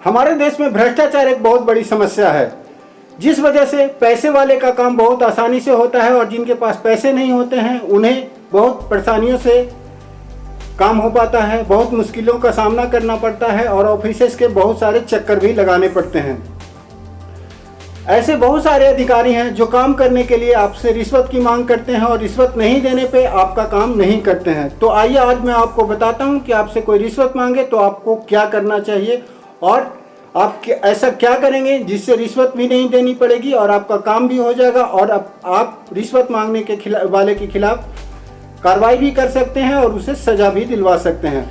हमारे देश में भ्रष्टाचार एक बहुत बड़ी समस्या है, जिस वजह से पैसे वाले का काम बहुत आसानी से होता है और जिनके पास पैसे नहीं होते हैं उन्हें बहुत परेशानियों से काम हो पाता है, बहुत मुश्किलों का सामना करना पड़ता है और ऑफिसेस के बहुत सारे चक्कर भी लगाने पड़ते हैं। ऐसे बहुत सारे अधिकारी हैं जो काम करने के लिए आपसे रिश्वत की मांग करते हैं और रिश्वत नहीं देने पे आपका काम नहीं करते हैं। तो आइए आज मैं आपको बताता हूं कि आपसे कोई रिश्वत मांगे तो आपको क्या करना चाहिए और आप ऐसा क्या करेंगे जिससे रिश्वत भी नहीं देनी पड़ेगी और आपका काम भी हो जाएगा और आप रिश्वत मांगने के वाले के खिलाफ कार्रवाई भी कर सकते हैं और उसे सजा भी दिलवा सकते हैं।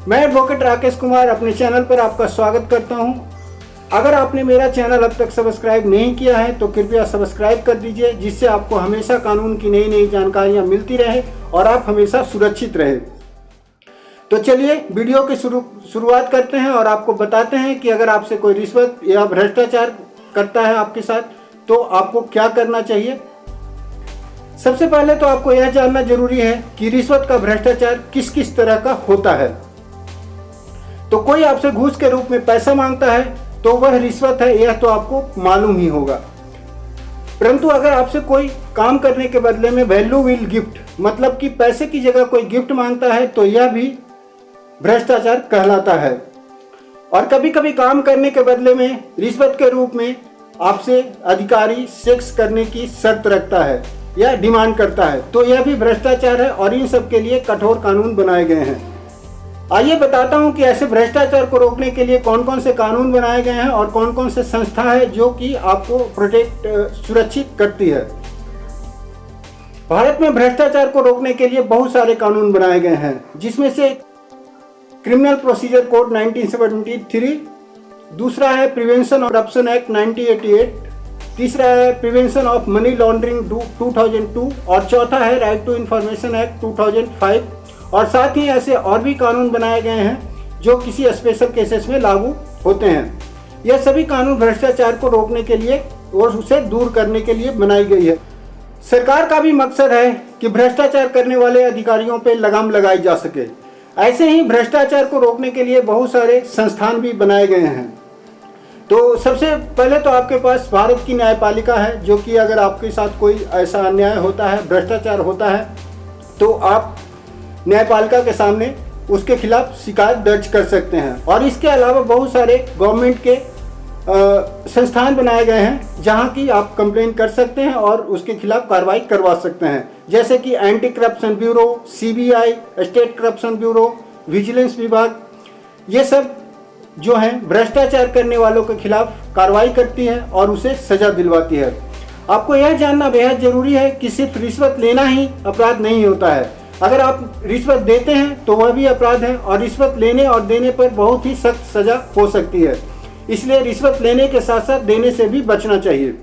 मैं एडवोकेट राकेश कुमार अपने चैनल पर आपका स्वागत करता हूं। अगर आपने मेरा चैनल अब तक सब्सक्राइब नहीं किया है तो कृपया सब्सक्राइब कर दीजिए, जिससे आपको हमेशा कानून की नई नई जानकारियां मिलती रहे और आप हमेशा सुरक्षित रहे। तो चलिए वीडियो की शुरुआत करते हैं और आपको बताते हैं कि अगर आपसे कोई रिश्वत या भ्रष्टाचार करता है आपके साथ तो आपको क्या करना चाहिए। सबसे पहले तो आपको यह जानना जरूरी है कि रिश्वत का भ्रष्टाचार किस किस तरह का होता है। तो कोई आपसे घूस के रूप में पैसा मांगता है तो वह रिश्वत है, यह तो आपको मालूम ही होगा। परंतु अगर आपसे कोई काम करने के बदले में वैल्यूएबल गिफ्ट, मतलब कि पैसे की जगह कोई गिफ्ट मांगता है तो यह भी भ्रष्टाचार कहलाता है। और कभी कभी काम करने के बदले में रिश्वत के रूप में आपसे अधिकारी सेक्स करने की शर्त रखता है या डिमांड करता है, तो यह भी भ्रष्टाचार है और इन सब के लिए कठोर कानून बनाए गए हैं। आइए बताता हूं कि ऐसे भ्रष्टाचार को रोकने के लिए कौन कौन से कानून बनाए गए हैं और कौन कौन से संस्था है जो कि आपको सुरक्षित करती है। भारत में भ्रष्टाचार को रोकने के लिए बहुत सारे कानून बनाए गए हैं, जिसमें से क्रिमिनल प्रोसीजर कोड 1973, दूसरा है प्रिवेंशन ऑफ करप्शन एक्ट 1988, तीसरा है प्रिवेंशन ऑफ मनी लॉन्ड्रिंग 2002 और चौथा है राइट टू इंफॉर्मेशन एक्ट 2005। और साथ ही ऐसे और भी कानून बनाए गए हैं जो किसी स्पेशल केसेस में लागू होते हैं। यह सभी कानून भ्रष्टाचार को रोकने के लिए और उसे दूर करने के लिए बनाई गई है। सरकार का भी मकसद है कि भ्रष्टाचार करने वाले अधिकारियों पर लगाम लगाई जा सके। ऐसे ही भ्रष्टाचार को रोकने के लिए बहुत सारे संस्थान भी बनाए गए हैं। तो सबसे पहले तो आपके पास भारत की न्यायपालिका है, जो कि अगर आपके साथ कोई ऐसा अन्याय होता है, भ्रष्टाचार होता है, तो आप न्यायपालिका के सामने उसके खिलाफ शिकायत दर्ज कर सकते हैं। और इसके अलावा बहुत सारे गवर्नमेंट के संस्थान बनाए गए हैं जहां की आप कंप्लेन कर सकते हैं और उसके खिलाफ कार्रवाई करवा सकते हैं, जैसे कि anti corruption bureau, CBI, state corruption bureau, vigilance विभाग। ये सब जो हैं भ्रष्टाचार करने वालों के खिलाफ कार्रवाई करती है और उसे सजा दिलवाती है। आपको यह जानना बेहद जरूरी है कि सिर्फ रिश्वत लेना ही अपराध नहीं होता है। अगर आप रिश्वत देते हैं तो वह भी अपराध है और रिश्वत लेने और देने पर बहुत ही सख्त सजा हो सकती है। इसलिए रिश्वत लेने के साथ साथ देने से भी बचना चाहिए।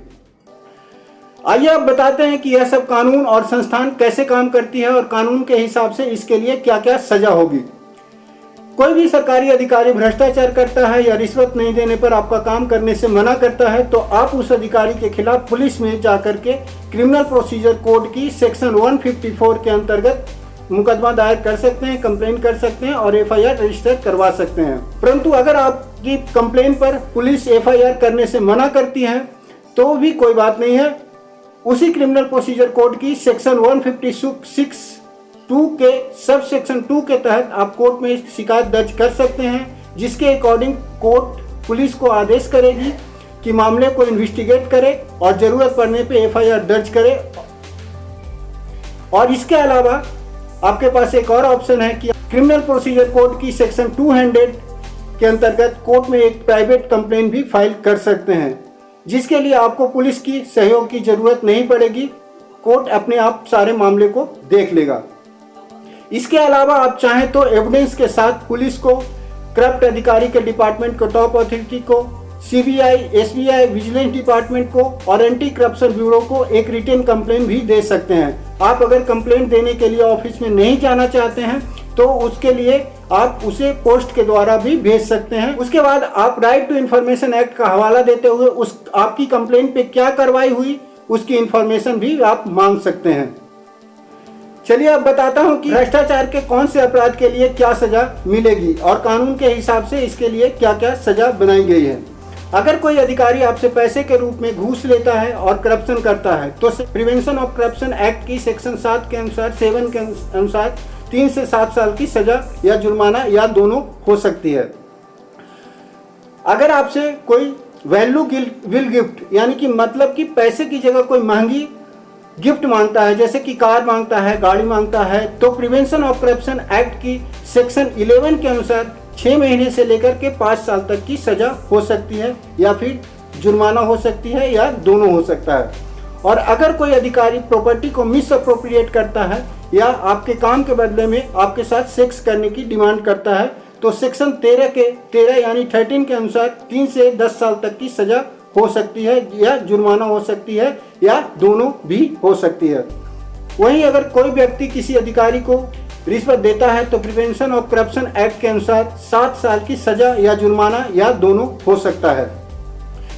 आइए अब बताते हैं कि यह सब कानून और संस्थान कैसे काम करती है और कानून के हिसाब से इसके लिए क्या क्या सजा होगी। कोई भी सरकारी अधिकारी भ्रष्टाचार करता है या रिश्वत नहीं देने पर आपका काम करने से मना करता है तो आप उस अधिकारी के खिलाफ पुलिस में जाकर के क्रिमिनल प्रोसीजर कोड की सेक्शन 154 के अंतर्गत मुकदमा दायर कर सकते हैं, कंप्लेन कर सकते हैं और एफआईआर रजिस्टर करवा सकते हैं। परंतु अगर आपकी कंप्लेन पर पुलिस एफआईआर करने से मना करती है तो भी कोई बात नहीं है। उसी क्रिमिनल प्रोसीजर कोड की सेक्शन 156(2) के सब सेक्शन 2 के तहत आप कोर्ट में शिकायत दर्ज कर सकते हैं, जिसके अकॉर्डिंग कोर्ट पुलिस को आदेश करेगी कि मामले को इन्वेस्टिगेट करे और जरूरत पड़ने पे एफआईआर दर्ज करे। और इसके अलावा आपके पास एक और ऑप्शन है कि क्रिमिनल प्रोसीजर कोड की सेक्शन 200 के अंतर्गत कोर्ट में एक प्राइवेट कंप्लेन भी फाइल कर सकते हैं, जिसके लिए आपको पुलिस की सहयोग की जरूरत नहीं पड़ेगी। कोर्ट अपने आप सारे मामले को देख लेगा। इसके अलावा आप चाहें तो एविडेंस के साथ पुलिस को, करप्ट अधिकारी के डिपार्टमेंट को, टॉप अथॉरिटी को, सीबीआई, एसबीआई, विजिलेंस डिपार्टमेंट को और एंटी करप्शन ब्यूरो को एक रिटन कंप्लेन भी दे सकते हैं। आप अगर कंप्लेंट देने के लिए ऑफिस में नहीं जाना चाहते हैं तो उसके लिए आप उसे पोस्ट के द्वारा भी भेज सकते हैं। उसके बाद आप राइट टू इंफॉर्मेशन एक्ट का हवाला देते हुए उस आपकी कंप्लेंट पे क्या कार्रवाई हुई उसकी इंफॉर्मेशन भी आप मांग सकते हैं। चलिए अब बताता हूं कि भ्रष्टाचार के कौन से अपराध के लिए क्या सजा मिलेगी और कानून के हिसाब से इसके लिए क्या क्या सजा बनाई गई है। अगर कोई अधिकारी आपसे पैसे के रूप में घूस लेता है और करप्शन करता है तो प्रिवेंशन ऑफ करप्शन एक्ट की सेक्शन 7 के अनुसार 7 के अनुसार 3 से 7 साल की सजा या जुर्माना या दोनों हो सकती है। अगर आपसे कोई वैल्यू विल गिफ्ट यानी कि मतलब कि पैसे की जगह कोई महंगी गिफ्ट मांगता है, जैसे कि कार मांगता है, गाड़ी मांगता है, तो प्रिवेंशन ऑफ करप्शन एक्ट की सेक्शन 11 के अनुसार 6 महीने से लेकर के 5 साल तक की सजा हो सकती है या फिर जुर्माना हो सकती है या दोनों हो सकता है। और अगर कोई अधिकारी प्रॉपर्टी को मिस अप्रोप्रिएट करता है या आपके काम के बदले में आपके साथ सेक्स करने की डिमांड करता है तो सेक्शन 13 यानी 13 के अनुसार 3 से 10 साल तक की सजा हो सकती है या जुर्माना हो सकती है या दोनों भी हो सकती है। वहीं अगर कोई व्यक्ति किसी अधिकारी को रिश्वत देता है तो प्रिवेंशन ऑफ करप्शन एक्ट के अनुसार 7 साल की सजा या जुर्माना या दोनों हो सकता है।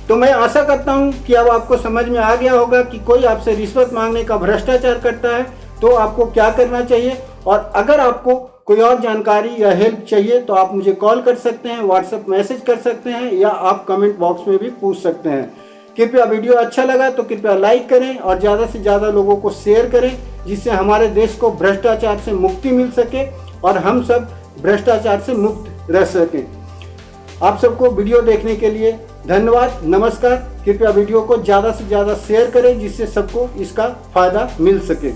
तो मैं आशा करता हूं कि अब आपको समझ में आ गया होगा कि कोई आपसे रिश्वत मांगने का भ्रष्टाचार करता है तो आपको क्या करना चाहिए। और अगर आपको कोई और जानकारी या हेल्प चाहिए तो आप मुझे कॉल कर सकते हैं, व्हाट्सएप मैसेज कर सकते हैं या आप कमेंट बॉक्स में भी पूछ सकते हैं। कृपया वीडियो अच्छा लगा तो कृपया लाइक करें और ज़्यादा से ज़्यादा लोगों को शेयर करें, जिससे हमारे देश को भ्रष्टाचार से मुक्ति मिल सके और हम सब भ्रष्टाचार से मुक्त रह सकें। आप सबको वीडियो देखने के लिए धन्यवाद, नमस्कार। कृपया वीडियो को ज़्यादा से ज़्यादा शेयर करें जिससे सबको इसका फायदा मिल सके।